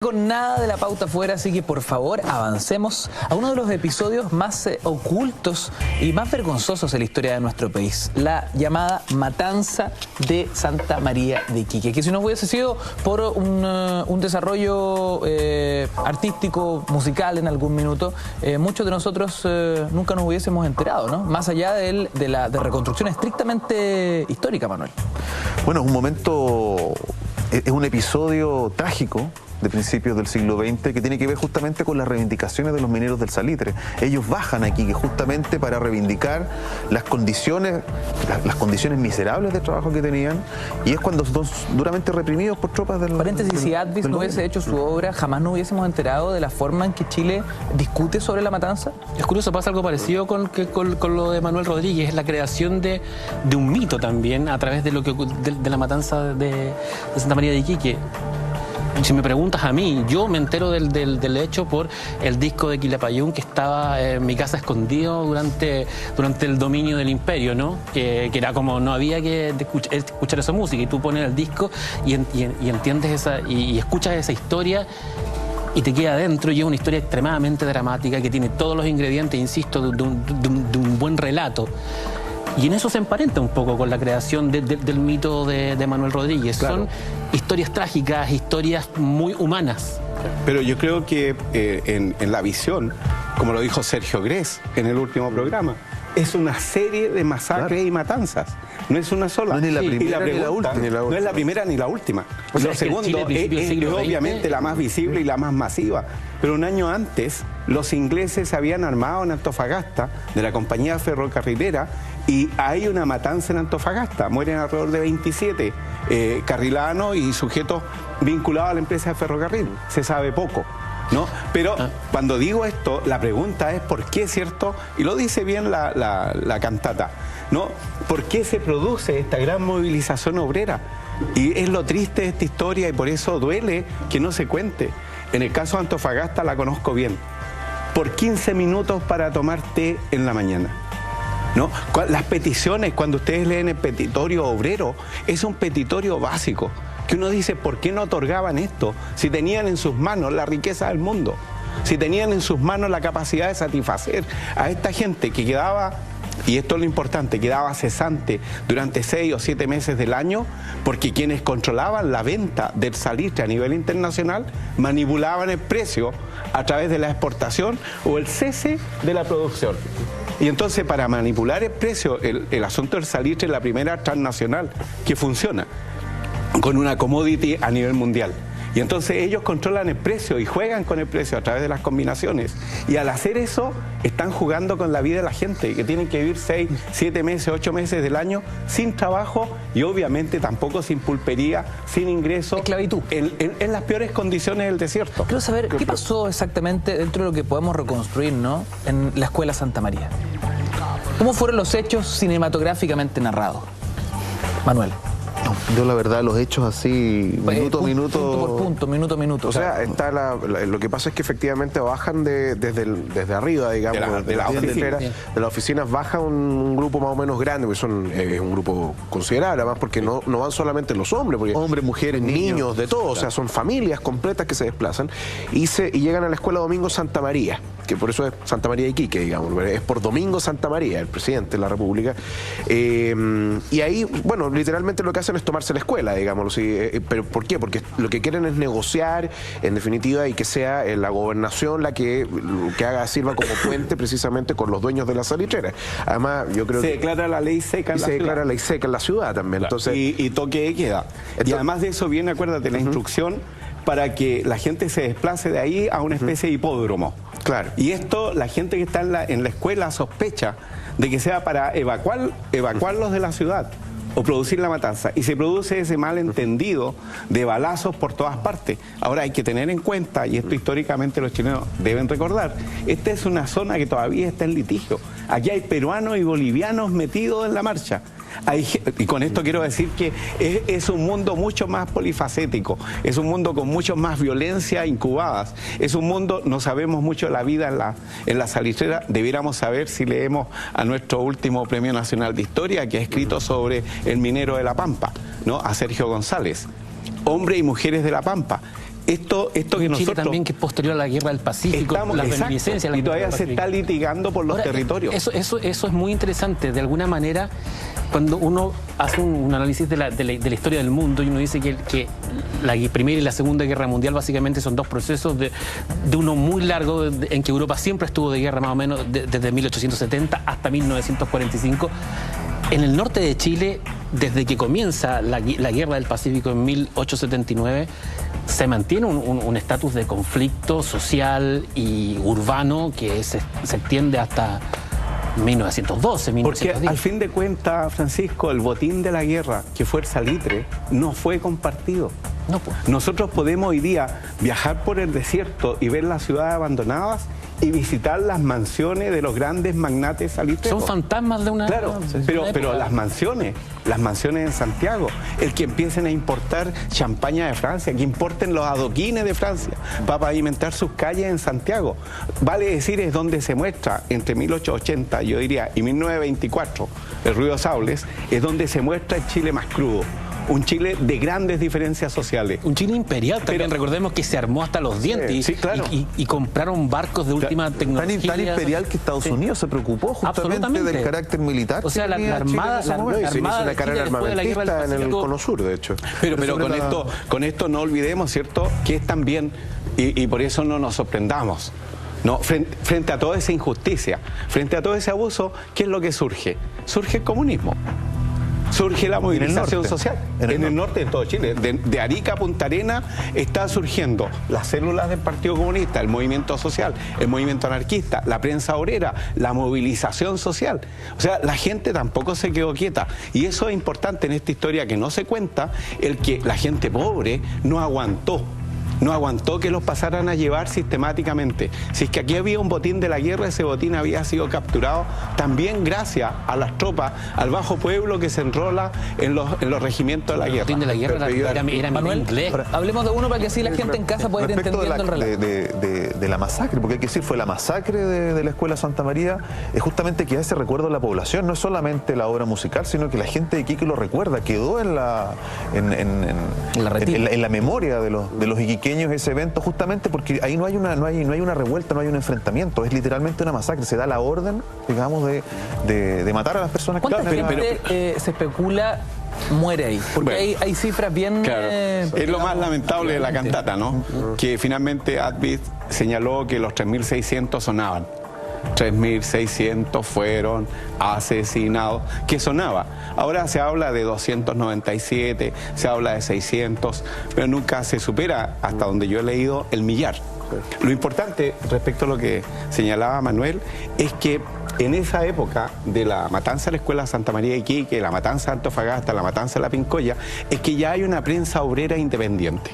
Con nada de la pauta fuera, así que por favor avancemos a uno de los episodios más ocultos y más vergonzosos de la historia de nuestro país, la llamada matanza de Santa María de Iquique, que si no hubiese sido por un desarrollo artístico, musical en algún minuto, muchos de nosotros nunca nos hubiésemos enterado, ¿no? Más allá de la reconstrucción estrictamente histórica, Manuel. Bueno, es un momento, es un episodio trágico de principios del siglo XX que tiene que ver justamente con las reivindicaciones de los mineros del salitre. Ellos bajan aquí que justamente para reivindicar las condiciones miserables de trabajo que tenían, y es cuando son duramente reprimidos por tropas del... Paréntesis, si Advis no hubiese hecho su obra, jamás nos hubiésemos enterado de la forma en que Chile discute sobre la matanza. Es curioso, pasa algo parecido con lo de Manuel Rodríguez, la creación de un mito también a través de la matanza de Santa María de Iquique. Si me preguntas a mí, yo me entero del hecho por el disco de Quilapayún que estaba en mi casa escondido durante el dominio del imperio, ¿no? Que era como, no había que escuchar esa música, y tú pones el disco y entiendes y escuchas esa historia y te queda adentro, y es una historia extremadamente dramática que tiene todos los ingredientes, insisto, de un buen relato. Y en eso se emparenta un poco con la creación del mito de Manuel Rodríguez. Claro. Son historias trágicas, historias muy humanas. Pero yo creo que en la visión, como lo dijo Sergio Grés en el último programa, es una serie de masacres y matanzas. No es una sola. No es ni la primera ni la última. No es la primera ni la última. O sea, lo segundo es obviamente la más visible y la más masiva. Pero un año antes, los ingleses se habían armado en Antofagasta, de la compañía ferrocarrilera, y hay una matanza en Antofagasta. Mueren alrededor de 27 carrilanos y sujetos vinculados a la empresa de ferrocarril. Se sabe poco, ¿no? Pero cuando digo esto, la pregunta es ¿por qué, cierto? Y lo dice bien la cantata, ¿no? ¿Por qué se produce esta gran movilización obrera? Y es lo triste de esta historia, y por eso duele que no se cuente. En el caso de Antofagasta la conozco bien. Por 15 minutos para tomar té en la mañana, ¿no? Las peticiones, cuando ustedes leen el petitorio obrero, es un petitorio básico, que uno dice, ¿por qué no otorgaban esto? Si tenían en sus manos la riqueza del mundo, si tenían en sus manos la capacidad de satisfacer a esta gente que quedaba, y esto es lo importante, quedaba cesante durante 6 o 7 meses del año, porque quienes controlaban la venta del salitre a nivel internacional manipulaban el precio a través de la exportación o el cese de la producción. Y entonces, para manipular el precio, el asunto del salitre es la primera transnacional que funciona con una commodity a nivel mundial. Y entonces ellos controlan el precio y juegan con el precio a través de las combinaciones. Y al hacer eso, están jugando con la vida de la gente, que tienen que vivir 6, 7 meses, 8 meses del año sin trabajo, y obviamente tampoco sin pulpería, sin ingresos. Esclavitud. En las peores condiciones del desierto. Quiero saber qué pasó exactamente dentro de lo que podemos reconstruir, ¿no?, en la Escuela Santa María. ¿Cómo fueron los hechos cinematográficamente narrados? Manuel. Yo la verdad los hechos así, minuto a minuto... Punto por punto, minuto a minuto. O sea, está lo que pasa es que efectivamente bajan desde arriba, digamos, de las oficinas baja un grupo más o menos grande, porque es un grupo considerable, además porque no van solamente los hombres, porque hombres, mujeres, niños, de todo, o sea, son familias completas que se desplazan y llegan a la Escuela Domingo Santa María, que por eso es Santa María de Iquique, digamos, es por Domingo Santa María, el presidente de la República, y ahí, bueno, literalmente lo que hacen es tomarse la escuela, digamos, pero ¿por qué? Porque lo que quieren es negociar, en definitiva, y que sea la gobernación la que sirva como puente precisamente con los dueños de la salitrera. Además, yo creo que... Se declara la ley seca en la ciudad. Se declara ley seca en la ciudad también. Claro. Entonces, y toque de queda. Y además de eso viene, acuérdate, la instrucción para que la gente se desplace de ahí a una especie de hipódromo. Claro. Y esto, la gente que está en la escuela sospecha de que sea para evacuarlos de la ciudad o producir la matanza, y se produce ese malentendido de balazos por todas partes. Ahora hay que tener en cuenta, y esto históricamente los chilenos deben recordar, esta es una zona que todavía está en litigio. Aquí hay peruanos y bolivianos metidos en la marcha. Y con esto quiero decir que es un mundo mucho más polifacético, es un mundo con mucho más violencia incubadas, es un mundo, no sabemos mucho de la vida en la salitrera. Debiéramos saber si leemos a nuestro último Premio Nacional de Historia, que ha escrito sobre el minero de La Pampa, ¿no?, a Sergio González. Hombres y mujeres de La Pampa. esto que Chile nosotros también, que es posterior a la Guerra del Pacífico, la reminiscencia. Y todavía se está litigando por los territorios. Eso es muy interesante. De alguna manera, cuando uno hace un análisis de la historia del mundo y uno dice que la Primera y la Segunda Guerra Mundial básicamente son dos procesos de uno muy largo, en que Europa siempre estuvo de guerra más o menos desde 1870 hasta 1945. En el norte de Chile, desde que comienza la Guerra del Pacífico en 1879, se mantiene un estatus de conflicto social y urbano que se extiende hasta 1912, 1910. Porque al fin de cuentas, Francisco, el botín de la guerra, que fue el salitre, no fue compartido. No, pues. Nosotros podemos hoy día viajar por el desierto y ver las ciudades abandonadas y visitar las mansiones de los grandes magnates salitreros. Son fantasmas de una... Claro, pero las mansiones en Santiago, el que empiecen a importar champaña de Francia, que importen los adoquines de Francia para pavimentar sus calles en Santiago. Vale decir, es donde se muestra entre 1880, yo diría, y 1924, el Río Saules, es donde se muestra el Chile más crudo. Un Chile de grandes diferencias sociales. Un Chile imperial también, recordemos que se armó hasta los dientes sí, claro. y compraron barcos de última tecnología. Tan imperial que Estados Unidos se preocupó justamente del carácter militar. O sea, la Armada... se hizo una carrera armamentista en el Cono Sur, de hecho. Pero con esto no olvidemos, ¿cierto?, que es también, y por eso no nos sorprendamos, no, frente a toda esa injusticia, frente a todo ese abuso, ¿qué es lo que surge? Surge el comunismo. Surge la movilización social. En el norte de todo Chile. De Arica a Punta Arenas está surgiendo las células del Partido Comunista, el movimiento social, el movimiento anarquista, la prensa obrera, la movilización social. O sea, la gente tampoco se quedó quieta. Y eso es importante en esta historia que no se cuenta, el que la gente pobre no aguantó que los pasaran a llevar sistemáticamente. Si es que aquí había un botín de la guerra, ese botín había sido capturado también gracias a las tropas, al bajo pueblo que se enrola en los regimientos de la guerra. El botín de la guerra era Manuel, inglés. Hablemos de uno para que así la gente en casa pueda ir entendiendo el relato. De la masacre, porque hay que decir, fue la masacre de la Escuela Santa María, es justamente que ese recuerdo de la población, no es solamente la obra musical, sino que la gente de Iquique lo recuerda, quedó en la memoria de los iquiqueños ese evento, justamente porque ahí no hay una revuelta, no hay un enfrentamiento, es literalmente una masacre, se da la orden, digamos, de matar a las personas. ¿Cuánta gente se especula muere ahí? Porque bueno, hay cifras bien... Claro. Es lo más lamentable de la cantata, ¿no? Que finalmente Advid señaló que los 3.600 sonaban. 3.600 fueron asesinados. ¿Qué sonaba? Ahora se habla de 297, se habla de 600, pero nunca se supera, hasta donde yo he leído, el millar. Lo importante respecto a lo que señalaba Manuel es que en esa época de la matanza de la Escuela Santa María de Iquique, la matanza de Antofagasta, la matanza de La Pincoya, es que ya hay una prensa obrera independiente.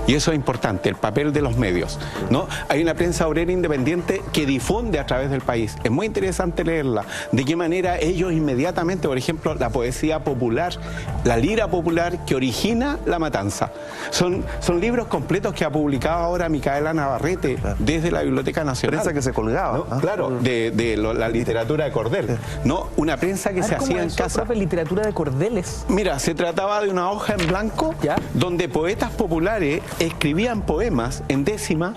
Y eso es importante, el papel de los medios, ¿no? Hay una prensa obrera independiente que difunde a través del país. Es muy interesante leerla. De qué manera ellos inmediatamente, por ejemplo, la poesía popular, la lira popular que origina la matanza. Son libros completos que ha publicado ahora Micaela Navarrete desde la Biblioteca Nacional. Prensa que se colgaba. ¿No? Claro, la literatura de cordel, ¿no? Una prensa que se hacía en casa. ¿Profe, literatura de cordeles? Mira, se trataba de una hoja en blanco, ¿ya?, donde poetas populares escribían poemas en décima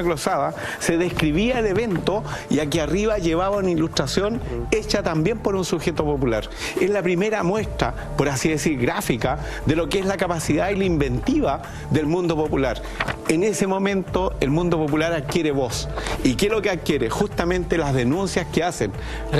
glosada, se describía el evento y aquí arriba llevaba una ilustración hecha también por un sujeto popular. Es la primera muestra, por así decir, gráfica de lo que es la capacidad y la inventiva del mundo popular. En ese momento el mundo popular adquiere voz. ¿Y qué es lo que adquiere? Justamente las denuncias que hacen.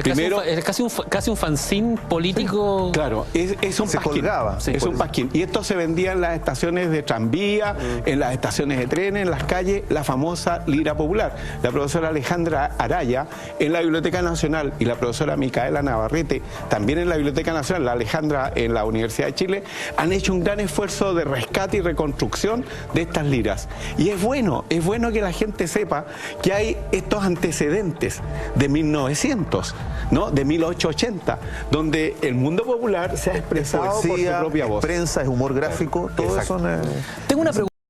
Primero, es casi un fanzine político. Claro, es un se pasquín. Colgaba. Es un pasquín. Y esto se vendía en las estaciones de tranvía, en las estaciones de trenes, en las calles, la famosa lira popular. La profesora Alejandra Araya en la Biblioteca Nacional y la profesora Micaela Navarrete también en la Biblioteca Nacional, la Alejandra en la Universidad de Chile, han hecho un gran esfuerzo de rescate y reconstrucción de estas liras. Y es bueno que la gente sepa que hay estos antecedentes de 1900, ¿no?, de 1880, donde el mundo popular se ha expresado por su propia voz. Prensa, es humor gráfico, todo eso. Tengo una pregunta.